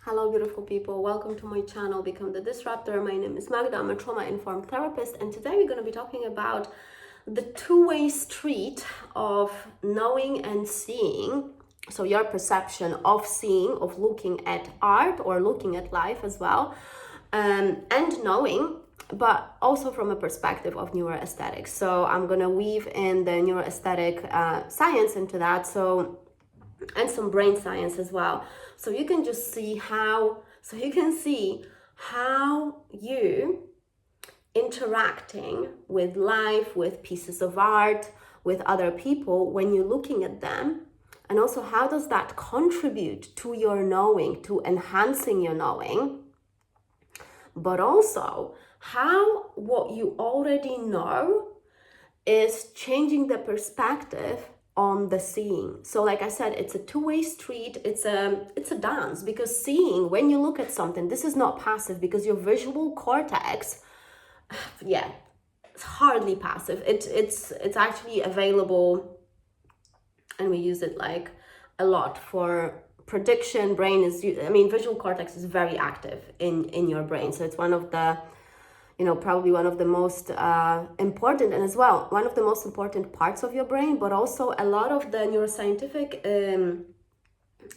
Hello beautiful people, welcome to my channel Become the Disruptor. My name is Magda, I'm a trauma-informed therapist, and today we're going to be talking about the two-way street of knowing and seeing. So your perception of seeing, of looking at art or looking at life as well, and knowing, but also from a perspective of neuroaesthetics. So I'm going to weave in the neuroaesthetic science into that, and some brain science as well. So you can just see how you interacting with life, with pieces of art, with other people when you're looking at them, and also how does that contribute to your knowing, to enhancing your knowing, but also how what you already know is changing the perspective on the seeing. So like I said, it's a two-way street, it's a dance, because seeing, when you look at something, this is not passive, because your visual cortex, it's hardly passive. It's actually available, and we use it like a lot for prediction. Visual cortex is very active in your brain, so it's one of the probably one of the most important, and as well, one of the most important parts of your brain, but also a lot of the neuroscientific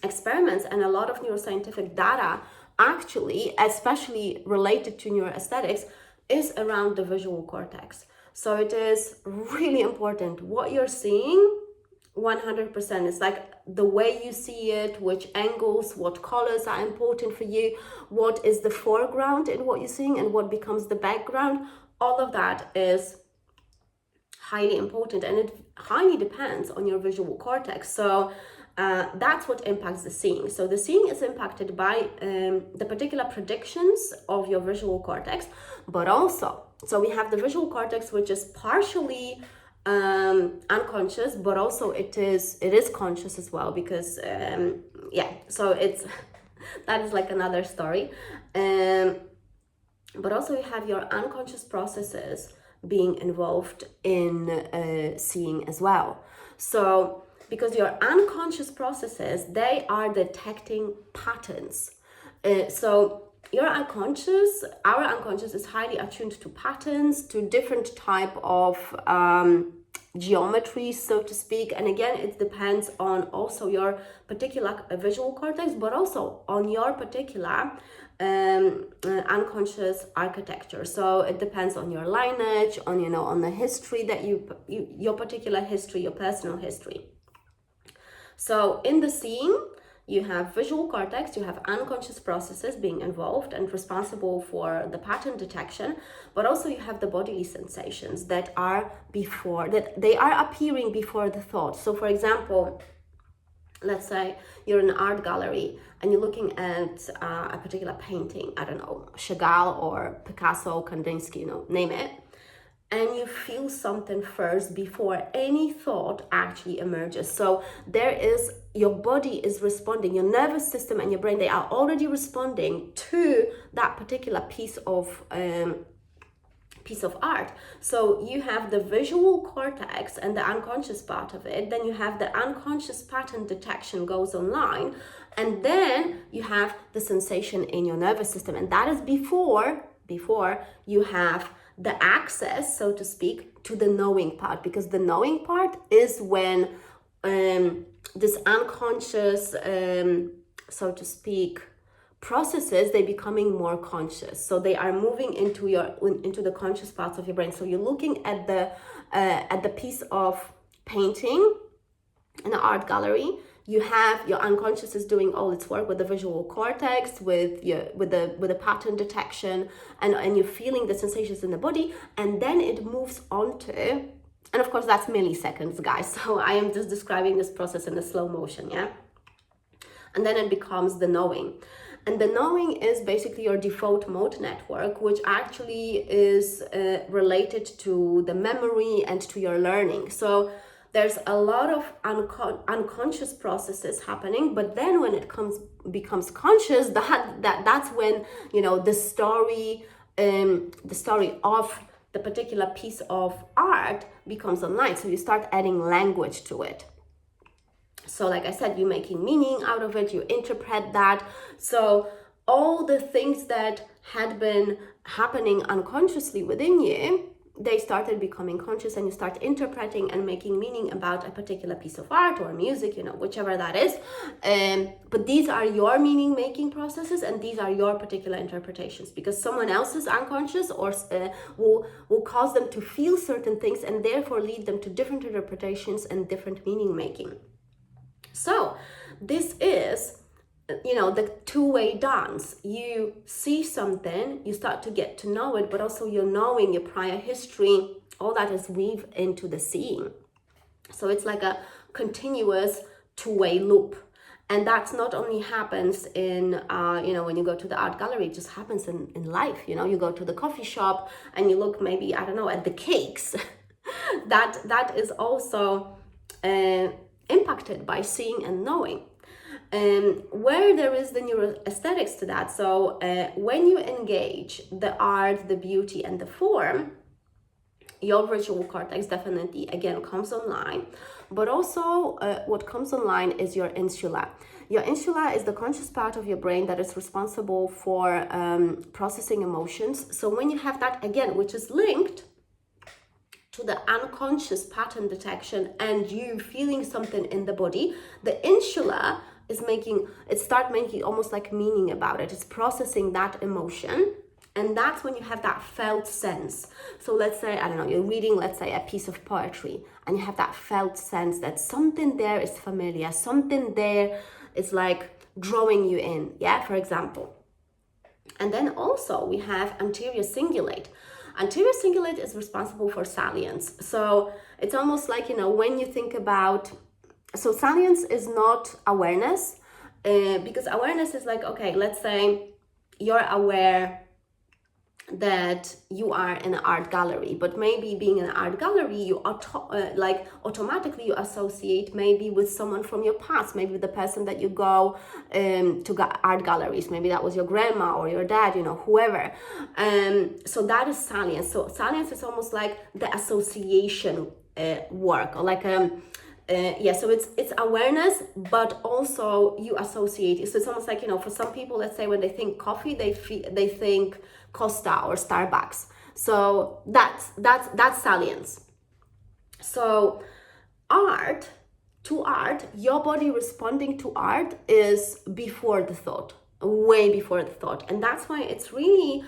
experiments and a lot of neuroscientific data, actually, especially related to neuroaesthetics, is around the visual cortex. So it is really important what you're seeing. 100%. It's like the way you see it, which angles, what colors are important for you, what is the foreground in what you're seeing and what becomes the background. All of that is highly important, and it highly depends on your visual cortex. So that's what impacts the seeing. So the seeing is impacted by the particular predictions of your visual cortex, but also, so we have the visual cortex, which is partially unconscious, but also it is conscious as well, because so it's that is like another story. But also you have your unconscious processes being involved in seeing as well. So because your unconscious processes, they are detecting patterns. So our unconscious is highly attuned to patterns, to different type of geometry, so to speak. And again, it depends on also your particular visual cortex, but also on your particular unconscious architecture. So it depends on your lineage, on the history that your particular history, your personal history. So in the seeing, you have visual cortex, you have unconscious processes being involved and responsible for the pattern detection, but also you have the bodily sensations that they are appearing before the thought. So for example, let's say you're in an art gallery and you're looking at a particular painting, I don't know, Chagall or Picasso, Kandinsky, name it, and you feel something first before any thought actually emerges. So your body is responding, your nervous system and your brain, they are already responding to that particular piece of art. So you have the visual cortex and the unconscious part of it, then you have the unconscious pattern detection goes online, and then you have the sensation in your nervous system, and that is before you have the access, so to speak, to the knowing part, because the knowing part is when this unconscious, so to speak, processes, they're becoming more conscious. So they are moving into the conscious parts of your brain. So you're looking at the piece of painting in an art gallery. You have your unconscious is doing all its work with the visual cortex, with the pattern detection, and you're feeling the sensations in the body, and then it moves on to, and of course that's milliseconds, guys. So I am just describing this process in a slow motion, yeah. And then it becomes the knowing. And the knowing is basically your default mode network, which actually is related to the memory and to your learning. So there's a lot of unconscious processes happening, but then when it becomes conscious, that's when the story of the particular piece of art becomes online. So you start adding language to it. So like I said, you're making meaning out of it, you interpret that. So all the things that had been happening unconsciously within you, they started becoming conscious, and you start interpreting and making meaning about a particular piece of art or music, whichever that is. But these are your meaning making processes, and these are your particular interpretations, because someone else's unconscious or will cause them to feel certain things, and therefore lead them to different interpretations and different meaning making. So this is the two-way dance. You see something, you start to get to know it, but also your knowing, your prior history, all that is weaved into the seeing. So it's like a continuous two-way loop. And that's not only happens in, when you go to the art gallery, it just happens in life. You go to the coffee shop and you look maybe, I don't know, at the cakes. that is also impacted by seeing and knowing. Where there is the neuroaesthetics to that. So when you engage the art, the beauty, and the form, your visual cortex definitely, again, comes online. But also what comes online is your insula. Your insula is the conscious part of your brain that is responsible for processing emotions. So when you have that, again, which is linked to the unconscious pattern detection and you feeling something in the body, the insula is making almost like meaning about it. It's processing that emotion, and that's when you have that felt sense. So let's say, I don't know, you're reading, let's say, a piece of poetry, and you have that felt sense that something there is familiar, something there is like drawing you in, for example. And then also we have anterior cingulate. Anterior cingulate is responsible for salience. So it's almost like, when you think about, so salience is not awareness, because awareness is like, okay, let's say you're aware that you are in an art gallery, but maybe being in an art gallery, you automatically you associate maybe with someone from your past, maybe with the person that you go to art galleries, maybe that was your grandma or your dad, whoever. So that is salience. So salience is almost like the association work, or like so it's awareness, but also you associate. So it's almost like, for some people, let's say when they think coffee, they think Costa or Starbucks. So that's salience. So your body responding to art is before the thought, way before the thought. And that's why it's really,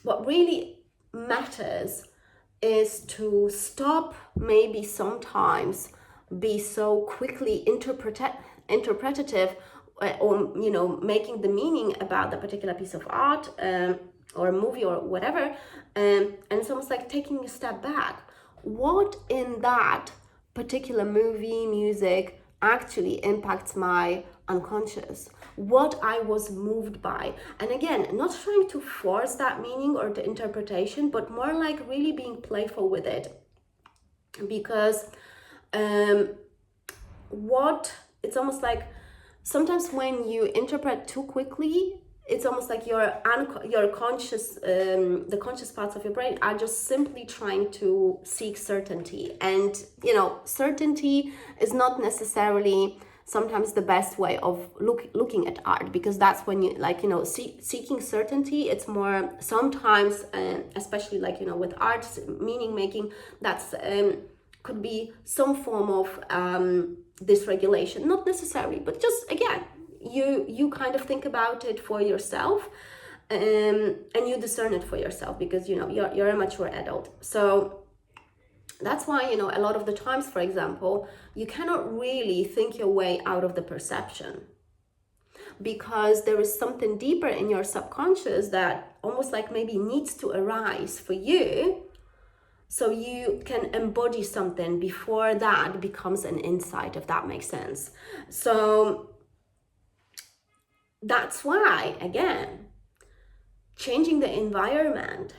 what really matters is to stop maybe sometimes be so quickly interpretative or making the meaning about the particular piece of art or a movie or whatever, and it's almost like taking a step back. What in that particular movie, music actually impacts my unconscious? What I was moved by? And again, not trying to force that meaning or the interpretation, but more like really being playful with it, because it's almost like sometimes when you interpret too quickly, it's almost like your conscious, the conscious parts of your brain are just simply trying to seek certainty. And, certainty is not necessarily sometimes the best way of looking at art, because that's when you seeking certainty. It's more sometimes, especially with art, meaning making, that's could be some form of dysregulation, not necessarily, but just again, you kind of think about it for yourself, and you discern it for yourself, because you're a mature adult. So that's why a lot of the times, for example, you cannot really think your way out of the perception, because there is something deeper in your subconscious that almost like maybe needs to arise for you, so you can embody something before that becomes an insight, if that makes sense. So that's why, again, changing the environment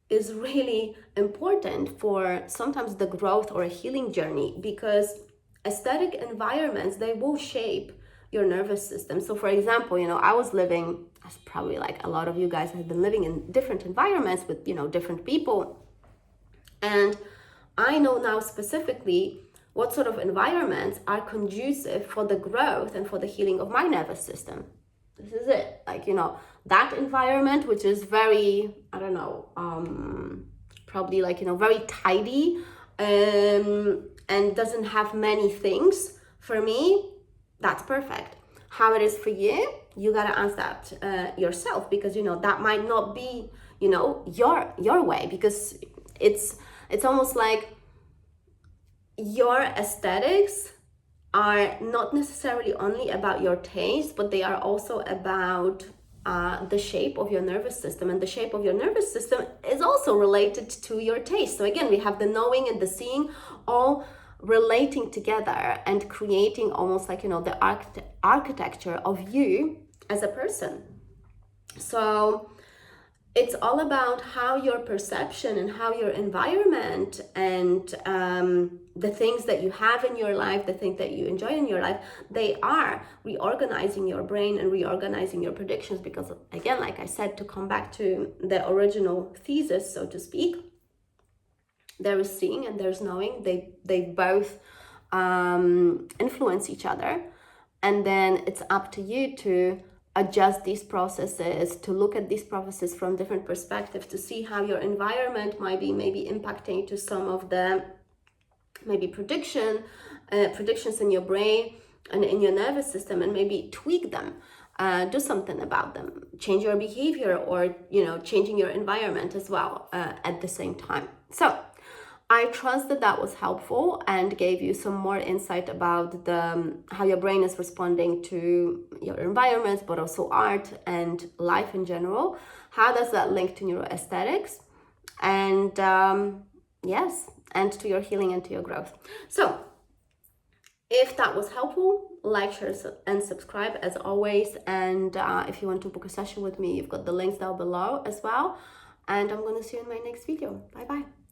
is really important for sometimes the growth or a healing journey, because aesthetic environments, they will shape your nervous system. So for example, I was living, as probably like a lot of you guys have been living in different environments with, different people. And I know now specifically what sort of environments are conducive for the growth and for the healing of my nervous system. This is it. Like, you know, that environment, which is very, I don't know, probably like, you know, very tidy, and doesn't have many things, for me, that's perfect. How it is for you, you gotta ask that yourself, because, you know, that might not be, you know, your way, because it's almost like your aesthetics are not necessarily only about your taste, but they are also about the shape of your nervous system, and the shape of your nervous system is also related to your taste. So again, we have the knowing and the seeing all relating together and creating almost like, you know, the architecture of you as a person. So it's all about how your perception and how your environment and the things that you have in your life, the things that you enjoy in your life, they are reorganizing your brain and reorganizing your predictions. Because again, like I said, to come back to the original thesis, so to speak, there is seeing and there's knowing. They both influence each other. And then it's up to you to adjust these processes, to look at these processes from different perspectives, to see how your environment might be maybe impacting to some of the maybe predictions in your brain and in your nervous system, and maybe tweak them, do something about them, change your behavior, or, you know, changing your environment as well at the same time. So I trust that that was helpful and gave you some more insight about how your brain is responding to your environment, but also art and life in general. How does that link to neuroaesthetics? And yes, and to your healing and to your growth. So if that was helpful, like, share, and subscribe as always. And if you want to book a session with me, you've got the links down below as well. And I'm going to see you in my next video. Bye-bye.